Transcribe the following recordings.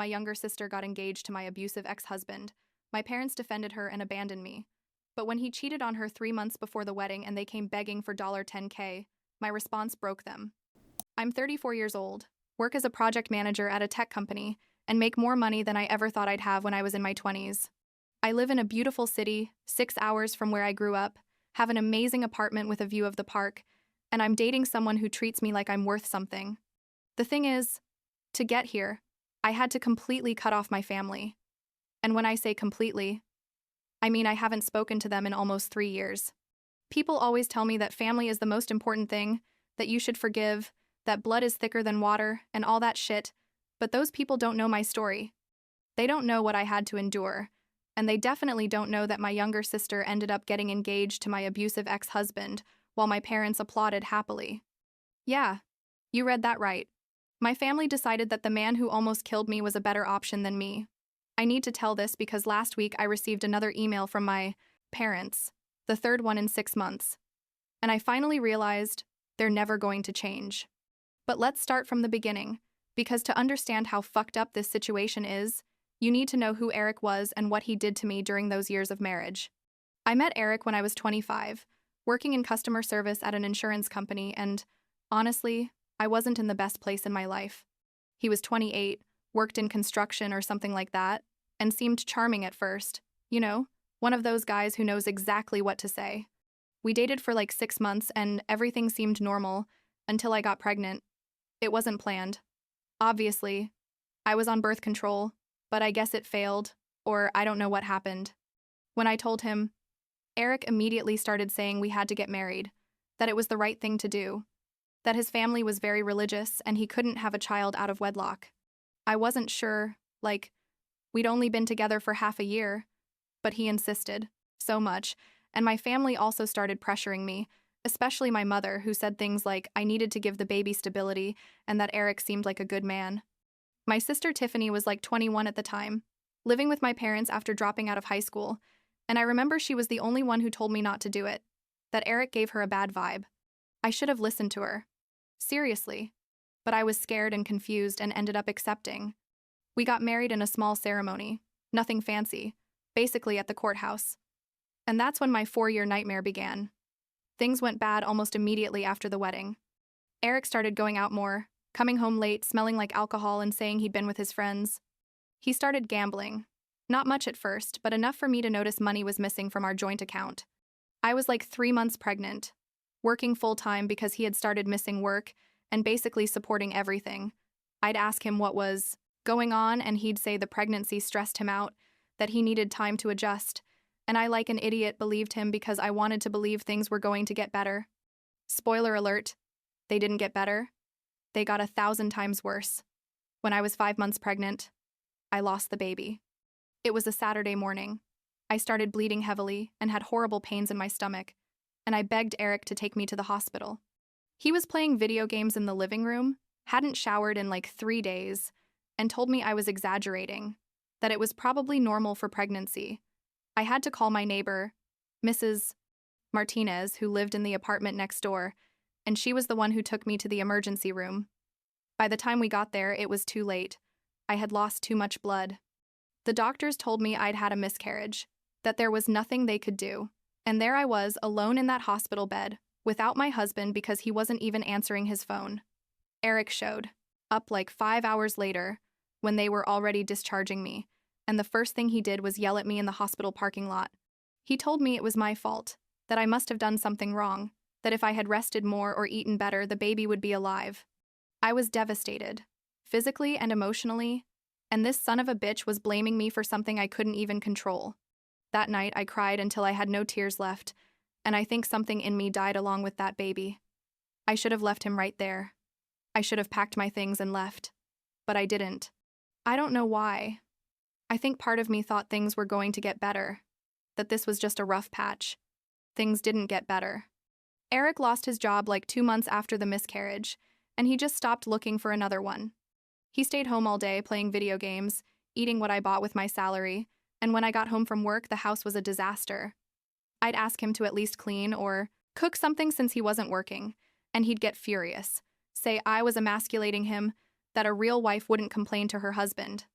my younger sister got engaged to my abusive ex-husband. My parents defended her and abandoned me. But when he cheated on her 3 months before the wedding and they came begging for $10K, my response broke them. I'm 34 years old, work as a project manager at a tech company, and make more money than I ever thought I'd have when I was in my 20s. I live in a beautiful city, 6 hours from where I grew up, have an amazing apartment with a view of the park, and I'm dating someone who treats me like I'm worth something. The thing is, to get here, I had to completely cut off my family. And when I say completely, I mean I haven't spoken to them in almost 3 years. People always tell me that family is the most important thing, that you should forgive, that blood is thicker than water, and all that shit, but those people don't know my story. They don't know what I had to endure, and they definitely don't know that my younger sister ended up getting engaged to my abusive ex-husband while my parents applauded happily. Yeah, you read that right. My family decided that the man who almost killed me was a better option than me. I need to tell this because last week I received another email from my parents, the third one in 6 months. And I finally realized they're never going to change. But let's start from the beginning, because to understand how fucked up this situation is, you need to know who Eric was and what he did to me during those years of marriage. I met Eric when I was 25, working in customer service at an insurance company, and honestly, I wasn't in the best place in my life. He was 28, worked in construction or something like that, and seemed charming at first. You know, one of those guys who knows exactly what to say. We dated for like 6 months and everything seemed normal until I got pregnant. It wasn't planned. Obviously, I was on birth control, but I guess it failed, or I don't know what happened. When I told him, Eric immediately started saying we had to get married, that it was the right thing to do, that his family was very religious and he couldn't have a child out of wedlock. I wasn't sure, we'd only been together for half a year, but he insisted, so much, and my family also started pressuring me, especially my mother, who said things like I needed to give the baby stability and that Eric seemed like a good man. My sister Tiffany was like 21 at the time, living with my parents after dropping out of high school, and I remember she was the only one who told me not to do it, that Eric gave her a bad vibe. I should have listened to her. Seriously. But I was scared and confused and ended up accepting. We got married in a small ceremony, nothing fancy, basically at the courthouse. And that's when my 4-year nightmare began. Things went bad almost immediately after the wedding. Eric started going out more, coming home late, smelling like alcohol and saying he'd been with his friends. He started gambling. Not much at first, but enough for me to notice money was missing from our joint account. I was like 3 months pregnant, working full-time because he had started missing work and basically supporting everything. I'd ask him what was going on and he'd say the pregnancy stressed him out, that he needed time to adjust, and I like an idiot believed him because I wanted to believe things were going to get better. Spoiler alert, they didn't get better. They got 1,000 times worse. When I was 5 months pregnant, I lost the baby. It was a Saturday morning. I started bleeding heavily and had horrible pains in my stomach, and I begged Eric to take me to the hospital. He was playing video games in the living room, hadn't showered in like 3 days, and told me I was exaggerating, that it was probably normal for pregnancy. I had to call my neighbor, Mrs. Martinez, who lived in the apartment next door, and she was the one who took me to the emergency room. By the time we got there, it was too late. I had lost too much blood. The doctors told me I'd had a miscarriage, that there was nothing they could do, and there I was, alone in that hospital bed, without my husband because he wasn't even answering his phone. Eric showed up like 5 hours later, when they were already discharging me, and the first thing he did was yell at me in the hospital parking lot. He told me it was my fault, that I must have done something wrong, that if I had rested more or eaten better, the baby would be alive. I was devastated, physically and emotionally, and this son of a bitch was blaming me for something I couldn't even control. That night, I cried until I had no tears left, and I think something in me died along with that baby. I should have left him right there. I should have packed my things and left, but I didn't. I don't know why. I think part of me thought things were going to get better, that this was just a rough patch. Things didn't get better. Eric lost his job like 2 months after the miscarriage, and he just stopped looking for another one. He stayed home all day playing video games, eating what I bought with my salary, and when I got home from work, the house was a disaster. I'd ask him to at least clean or cook something since he wasn't working, and he'd get furious, say I was emasculating him, that a real wife wouldn't complain to her husband.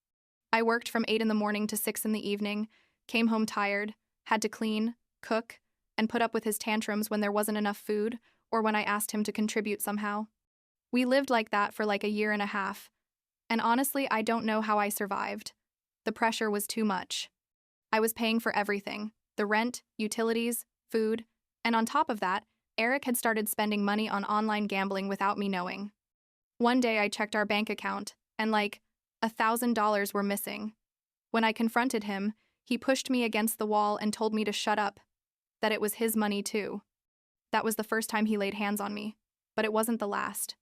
I worked from 8 in the morning to 6 in the evening, came home tired, had to clean, cook, and put up with his tantrums when there wasn't enough food or when I asked him to contribute somehow. We lived like that for like a year and a half, and honestly, I don't know how I survived. The pressure was too much. I was paying for everything: the rent, utilities, food, and on top of that, Eric had started spending money on online gambling without me knowing. One day I checked our bank account, and like $1,000 were missing. When I confronted him, he pushed me against the wall and told me to shut up, that it was his money too. That was the first time he laid hands on me, but it wasn't the last.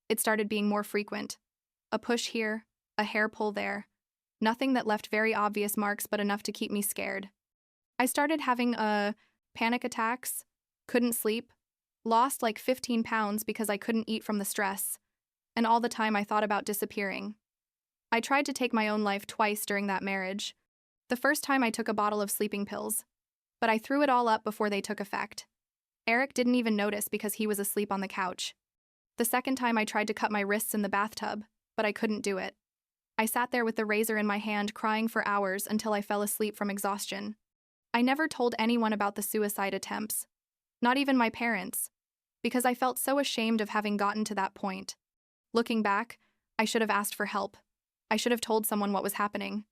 It started being more frequent. A push here, a hair pull there. Nothing that left very obvious marks, but enough to keep me scared. I started having panic attacks, couldn't sleep, lost like 15 pounds because I couldn't eat from the stress, and all the time I thought about disappearing. I tried to take my own life twice during that marriage. The first time I took a bottle of sleeping pills, but I threw it all up before they took effect. Eric didn't even notice because he was asleep on the couch. The second time I tried to cut my wrists in the bathtub, but I couldn't do it. I sat there with the razor in my hand crying for hours until I fell asleep from exhaustion. I never told anyone about the suicide attempts, not even my parents, because I felt so ashamed of having gotten to that point. Looking back, I should have asked for help. I should have told someone what was happening.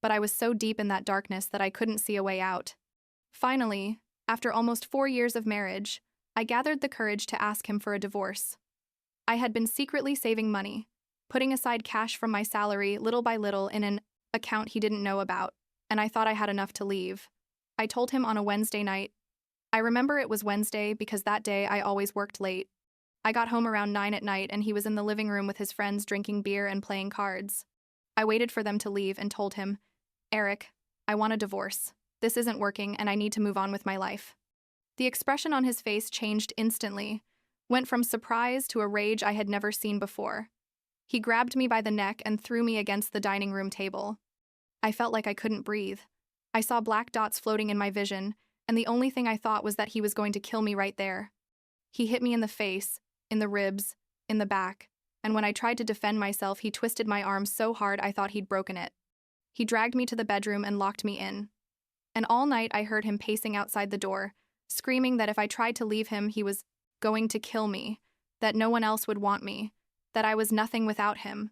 But I was so deep in that darkness that I couldn't see a way out. Finally, after almost 4 years of marriage, I gathered the courage to ask him for a divorce. I had been secretly saving money, putting aside cash from my salary little by little in an account he didn't know about, and I thought I had enough to leave. I told him on a Wednesday night. I remember it was Wednesday because that day I always worked late. I got home around 9 at night and he was in the living room with his friends drinking beer and playing cards. I waited for them to leave and told him, "Eric, I want a divorce. This isn't working and I need to move on with my life." The expression on his face changed instantly, went from surprise to a rage I had never seen before. He grabbed me by the neck and threw me against the dining room table. I felt like I couldn't breathe. I saw black dots floating in my vision, and the only thing I thought was that he was going to kill me right there. He hit me in the face, in the ribs, in the back, and when I tried to defend myself, he twisted my arm so hard I thought he'd broken it. He dragged me to the bedroom and locked me in. And all night I heard him pacing outside the door, screaming that if I tried to leave him, he was going to kill me, that no one else would want me, that I was nothing without him.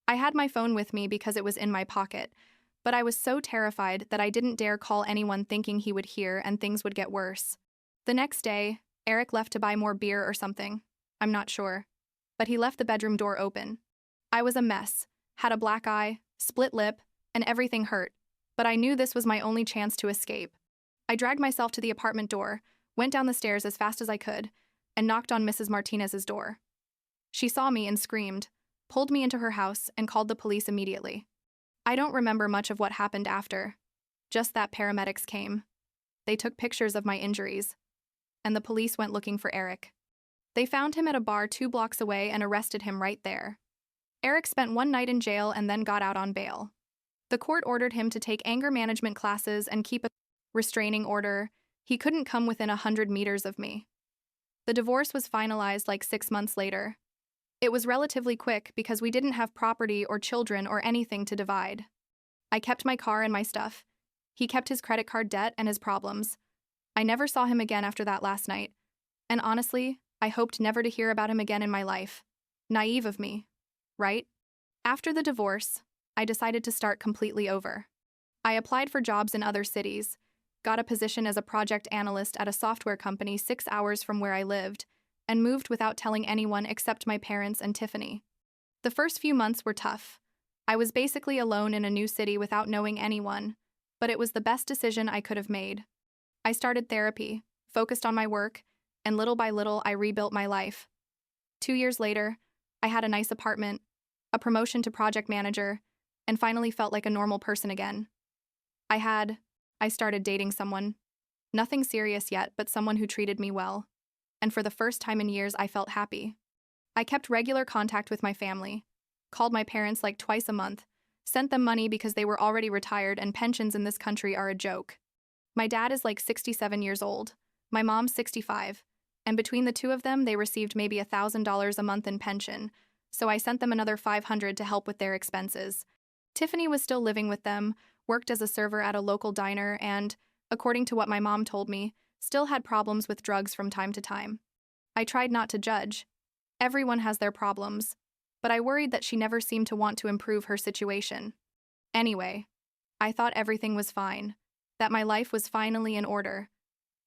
I had my phone with me because it was in my pocket, but I was so terrified that I didn't dare call anyone thinking he would hear and things would get worse. The next day, Eric left to buy more beer or something. I'm not sure. But he left the bedroom door open. I was a mess, had a black eye, split lip, and everything hurt, but I knew this was my only chance to escape. I dragged myself to the apartment door, went down the stairs as fast as I could, and knocked on Mrs. Martinez's door. She saw me and screamed, pulled me into her house, and called the police immediately. I don't remember much of what happened after, just that paramedics came. They took pictures of my injuries, and the police went looking for Eric. They found him at a bar 2 blocks away and arrested him right there. Eric spent 1 night in jail and then got out on bail. The court ordered him to take anger management classes and keep a restraining order. He couldn't come within 100 meters of me. The divorce was finalized like 6 months later. It was relatively quick because we didn't have property or children or anything to divide. I kept my car and my stuff. He kept his credit card debt and his problems. I never saw him again after that last night. And honestly, I hoped never to hear about him again in my life. Naive of me, right? After the divorce, I decided to start completely over. I applied for jobs in other cities, got a position as a project analyst at a software company 6 hours from where I lived, and moved without telling anyone except my parents and Tiffany. The first few months were tough. I was basically alone in a new city without knowing anyone, but it was the best decision I could have made. I started therapy, focused on my work, and little by little I rebuilt my life. 2 years later, I had a nice apartment, a promotion to project manager, and finally felt like a normal person again. I started dating someone. Nothing serious yet, but someone who treated me well. And for the first time in years, I felt happy. I kept regular contact with my family, called my parents like twice a month, sent them money because they were already retired and pensions in this country are a joke. My dad is like 67 years old, my mom's 65, and between the two of them, they received maybe $1,000 a month in pension, so I sent them another $500 to help with their expenses. Tiffany was still living with them, worked as a server at a local diner, and, according to what my mom told me, still had problems with drugs from time to time. I tried not to judge. Everyone has their problems, but I worried that she never seemed to want to improve her situation. Anyway, I thought everything was fine, that my life was finally in order,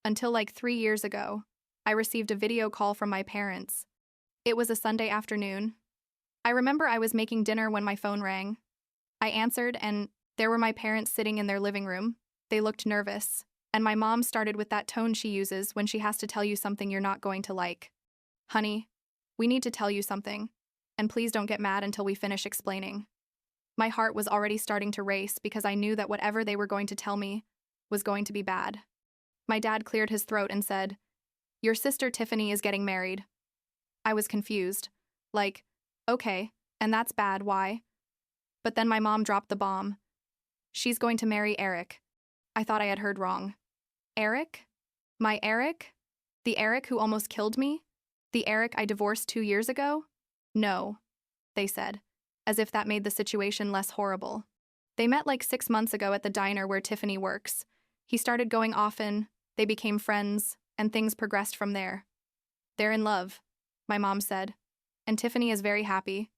until like 3 years ago, I received a video call from my parents. It was a Sunday afternoon. I remember I was making dinner when my phone rang. I answered, and there were my parents sitting in their living room. They looked nervous, and my mom started with that tone she uses when she has to tell you something you're not going to like. "Honey, we need to tell you something, and please don't get mad until we finish explaining." My heart was already starting to race because I knew that whatever they were going to tell me was going to be bad. My dad cleared his throat and said, "Your sister Tiffany is getting married." I was confused. Like, okay, and that's bad, why? But then my mom dropped the bomb. "She's going to marry Eric." I thought I had heard wrong. Eric? My Eric? The Eric who almost killed me? The Eric I divorced 2 years ago? "No," they said, as if that made the situation less horrible. They met like 6 months ago at the diner where Tiffany works. He started going often, they became friends, and things progressed from there. "They're in love," my mom said, "and Tiffany is very happy."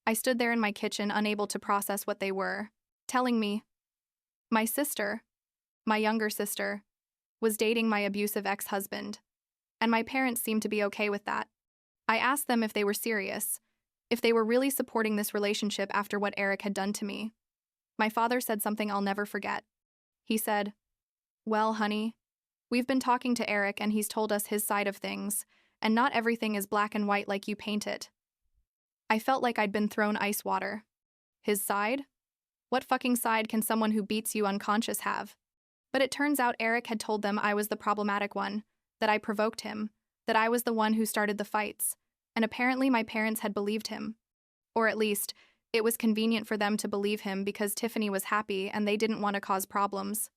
I stood there in my kitchen, unable to process what they were telling me. My sister, my younger sister, was dating my abusive ex-husband, and my parents seemed to be okay with that. I asked them if they were serious, if they were really supporting this relationship after what Eric had done to me. My father said something I'll never forget. He said, "Well, honey, we've been talking to Eric and he's told us his side of things, and not everything is black and white like you paint it." I felt like I'd been thrown ice water. His side? What fucking side can someone who beats you unconscious have? But it turns out Eric had told them I was the problematic one, that I provoked him, that I was the one who started the fights, and apparently my parents had believed him. Or at least, it was convenient for them to believe him because Tiffany was happy and they didn't want to cause problems.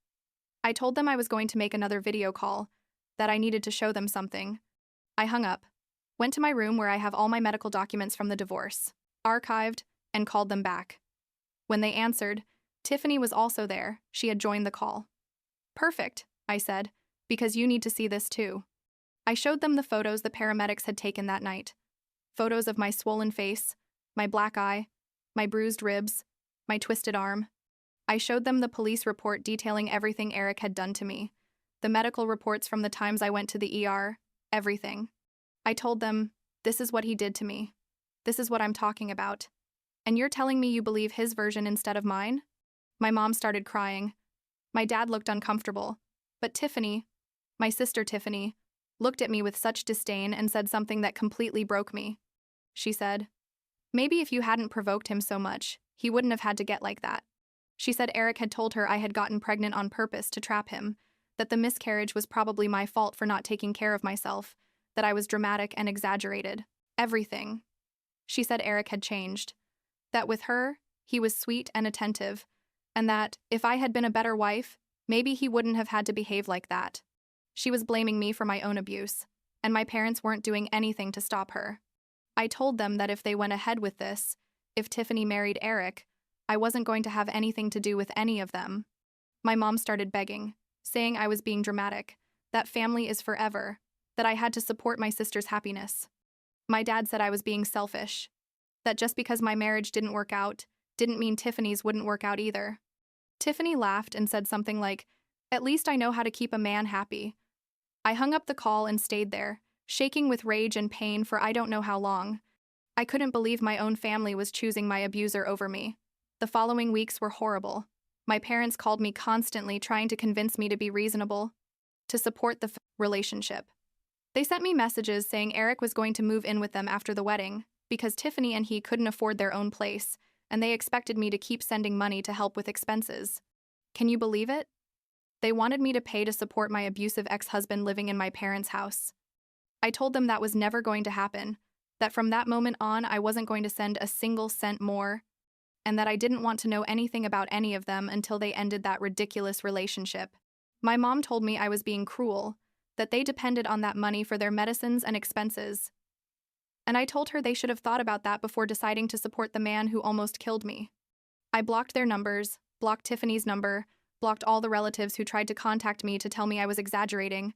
I told them I was going to make another video call, that I needed to show them something. I hung up, went to my room where I have all my medical documents from the divorce, archived, and called them back. When they answered, Tiffany was also there. She had joined the call. "Perfect," I said, "because you need to see this too." I showed them the photos the paramedics had taken that night. Photos of my swollen face, my black eye, my bruised ribs, my twisted arm. I showed them the police report detailing everything Eric had done to me, the medical reports from the times I went to the ER, everything. I told them, "This is what he did to me. This is what I'm talking about. And you're telling me you believe his version instead of mine?" My mom started crying. My dad looked uncomfortable. But Tiffany, my sister Tiffany, looked at me with such disdain and said something that completely broke me. She said, "Maybe if you hadn't provoked him so much, he wouldn't have had to get like that." She said Eric had told her I had gotten pregnant on purpose to trap him, that the miscarriage was probably my fault for not taking care of myself, that I was dramatic and exaggerated. Everything. She said Eric had changed. That with her, he was sweet and attentive, and that, if I had been a better wife, maybe he wouldn't have had to behave like that. She was blaming me for my own abuse, and my parents weren't doing anything to stop her. I told them that if they went ahead with this, if Tiffany married Eric, I wasn't going to have anything to do with any of them. My mom started begging, saying I was being dramatic, that family is forever, that I had to support my sister's happiness. My dad said I was being selfish, that just because my marriage didn't work out, didn't mean Tiffany's wouldn't work out either. Tiffany laughed and said something like, "At least I know how to keep a man happy." I hung up the call and stayed there, shaking with rage and pain for I don't know how long. I couldn't believe my own family was choosing my abuser over me. The following weeks were horrible. My parents called me constantly, trying to convince me to be reasonable, to support the relationship. They sent me messages saying Eric was going to move in with them after the wedding, because Tiffany and he couldn't afford their own place, and they expected me to keep sending money to help with expenses. Can you believe it? They wanted me to pay to support my abusive ex-husband living in my parents' house. I told them that was never going to happen, that from that moment on I wasn't going to send a single cent more, and that I didn't want to know anything about any of them until they ended that ridiculous relationship. My mom told me I was being cruel, that they depended on that money for their medicines and expenses. And I told her they should have thought about that before deciding to support the man who almost killed me. I blocked their numbers, blocked Tiffany's number, blocked all the relatives who tried to contact me to tell me I was exaggerating.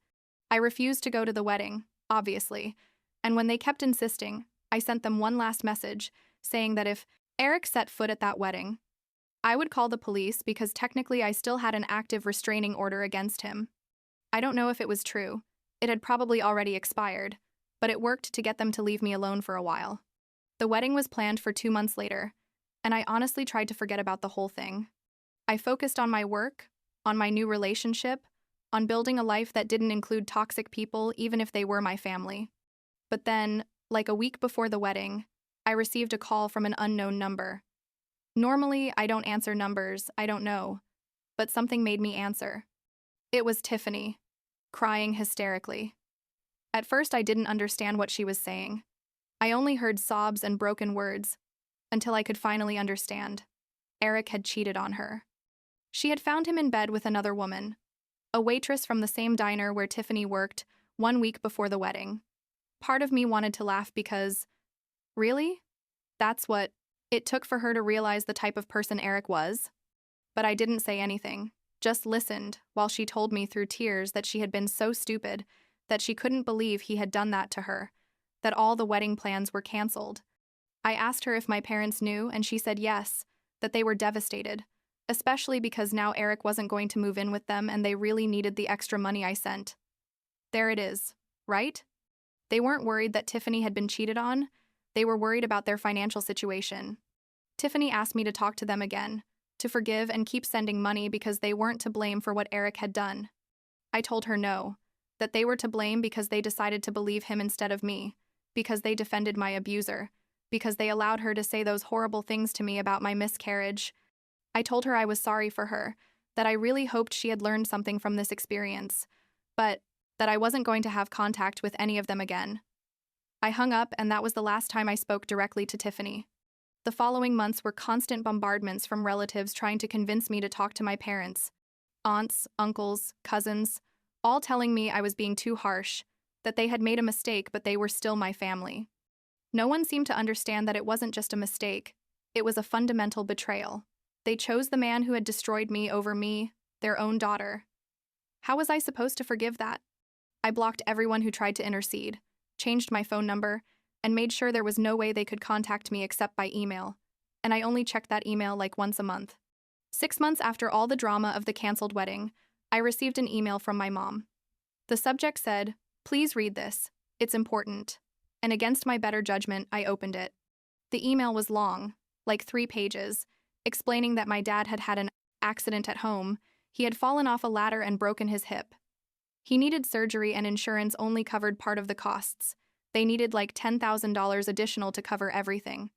I refused to go to the wedding, obviously, and when they kept insisting, I sent them one last message saying that if Eric set foot at that wedding, I would call the police because technically I still had an active restraining order against him. I don't know if it was true. It had probably already expired, but it worked to get them to leave me alone for a while. The wedding was planned for 2 months later, and I honestly tried to forget about the whole thing. I focused on my work, on my new relationship, on building a life that didn't include toxic people even if they were my family. But then, like a week before the wedding, I received a call from an unknown number. Normally, I don't answer numbers I don't know, but something made me answer. It was Tiffany, crying hysterically. At first, I didn't understand what she was saying. I only heard sobs and broken words, until I could finally understand. Eric had cheated on her. She had found him in bed with another woman, a waitress from the same diner where Tiffany worked 1 week before the wedding. Part of me wanted to laugh because, really? That's what it took for her to realize the type of person Eric was? But I didn't say anything, just listened while she told me through tears that she had been so stupid that she couldn't believe he had done that to her, that all the wedding plans were canceled. I asked her if my parents knew, and she said yes, that they were devastated, especially because now Eric wasn't going to move in with them and they really needed the extra money I sent. There it is, right? They weren't worried that Tiffany had been cheated on. They were worried about their financial situation. Tiffany asked me to talk to them again, to forgive and keep sending money because they weren't to blame for what Eric had done. I told her no, that they were to blame because they decided to believe him instead of me, because they defended my abuser, because they allowed her to say those horrible things to me about my miscarriage. I told her I was sorry for her, that I really hoped she had learned something from this experience, but that I wasn't going to have contact with any of them again. I hung up, and that was the last time I spoke directly to Tiffany. The following months were constant bombardments from relatives trying to convince me to talk to my parents, aunts, uncles, cousins, all telling me I was being too harsh, that they had made a mistake but they were still my family. No one seemed to understand that it wasn't just a mistake, it was a fundamental betrayal. They chose the man who had destroyed me over me, their own daughter. How was I supposed to forgive that? I blocked everyone who tried to intercede, changed my phone number, and made sure there was no way they could contact me except by email, and I only checked that email like once a month. 6 months after all the drama of the canceled wedding, I received an email from my mom. The subject said, "Please read this, it's important," and against my better judgment, I opened it. The email was long, like 3 pages, explaining that my dad had had an accident at home. He had fallen off a ladder and broken his hip. He needed surgery and insurance only covered part of the costs. They needed like $10,000 additional to cover everything.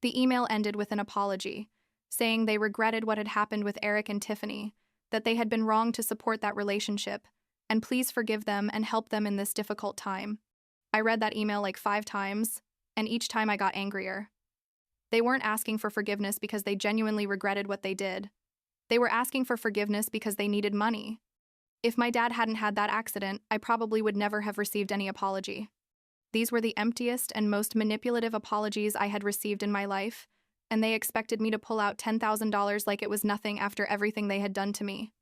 The email ended with an apology, saying they regretted what had happened with Eric and Tiffany, that they had been wrong to support that relationship, and please forgive them and help them in this difficult time. I read that email like 5 times, and each time I got angrier. They weren't asking for forgiveness because they genuinely regretted what they did. They were asking for forgiveness because they needed money. If my dad hadn't had that accident, I probably would never have received any apology. These were the emptiest and most manipulative apologies I had received in my life, and they expected me to pull out $10,000 like it was nothing after everything they had done to me.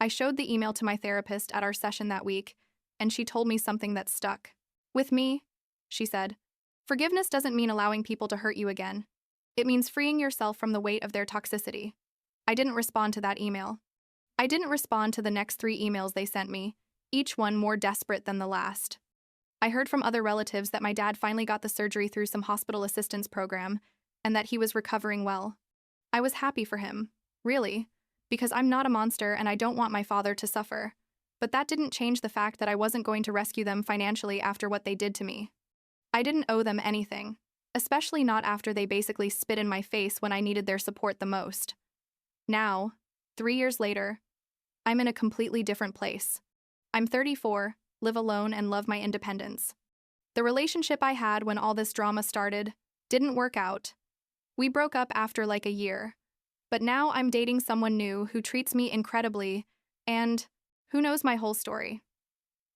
I showed the email to my therapist at our session that week, and she told me something that stuck. With me, she said, forgiveness doesn't mean allowing people to hurt you again. It means freeing yourself from the weight of their toxicity. I didn't respond to that email. I didn't respond to the next 3 emails they sent me, each one more desperate than the last. I heard from other relatives that my dad finally got the surgery through some hospital assistance program, and that he was recovering well. I was happy for him, really, because I'm not a monster and I don't want my father to suffer. But that didn't change the fact that I wasn't going to rescue them financially after what they did to me. I didn't owe them anything, especially not after they basically spit in my face when I needed their support the most. Now, 3 years later, I'm in a completely different place. I'm 34, live alone, and love my independence. The relationship I had when all this drama started didn't work out. We broke up after like a year. But now I'm dating someone new who treats me incredibly, and who knows my whole story.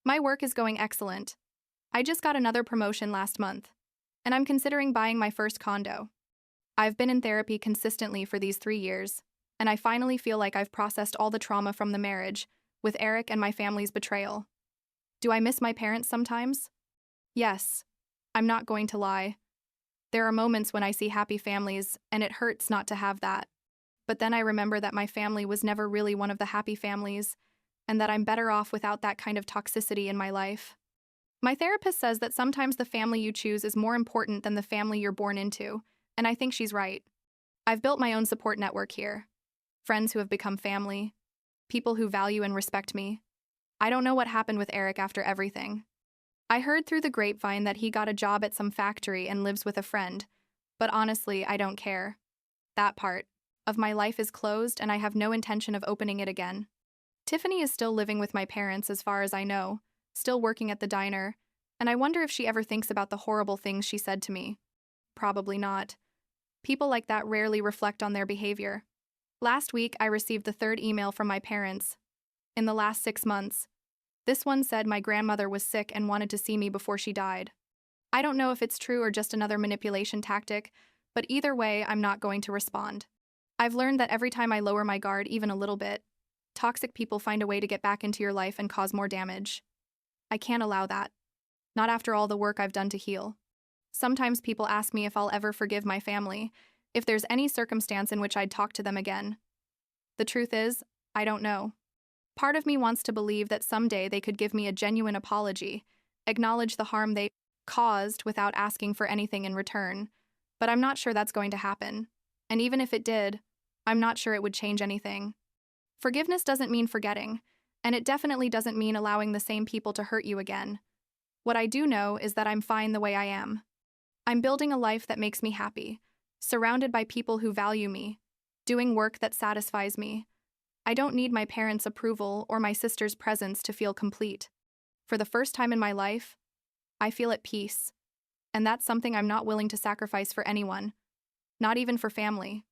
My work is going excellent. I just got another promotion last month, and I'm considering buying my first condo. I've been in therapy consistently for these 3 years, and I finally feel like I've processed all the trauma from the marriage, with Eric and my family's betrayal. Do I miss my parents sometimes? Yes. I'm not going to lie. There are moments when I see happy families, and it hurts not to have that. But then I remember that my family was never really one of the happy families, and that I'm better off without that kind of toxicity in my life. My therapist says that sometimes the family you choose is more important than the family you're born into, and I think she's right. I've built my own support network here. Friends who have become family, people who value and respect me. I don't know what happened with Eric after everything. I heard through the grapevine that he got a job at some factory and lives with a friend, but honestly, I don't care. That part of my life is closed and I have no intention of opening it again. Tiffany is still living with my parents as far as I know, still working at the diner, and I wonder if she ever thinks about the horrible things she said to me. Probably not. People like that rarely reflect on their behavior. Last week, I received the third email from my parents. In the last 6 months. This one said my grandmother was sick and wanted to see me before she died. I don't know if it's true or just another manipulation tactic, but either way, I'm not going to respond. I've learned that every time I lower my guard even a little bit, toxic people find a way to get back into your life and cause more damage. I can't allow that. Not after all the work I've done to heal. Sometimes people ask me if I'll ever forgive my family, if there's any circumstance in which I'd talk to them again. The truth is, I don't know. Part of me wants to believe that someday they could give me a genuine apology, acknowledge the harm they caused without asking for anything in return, but I'm not sure that's going to happen. And even if it did, I'm not sure it would change anything. Forgiveness doesn't mean forgetting, and it definitely doesn't mean allowing the same people to hurt you again. What I do know is that I'm fine the way I am. I'm building a life that makes me happy, surrounded by people who value me, doing work that satisfies me. I don't need my parents' approval or my sister's presence to feel complete. For the first time in my life, I feel at peace, and that's something I'm not willing to sacrifice for anyone, not even for family.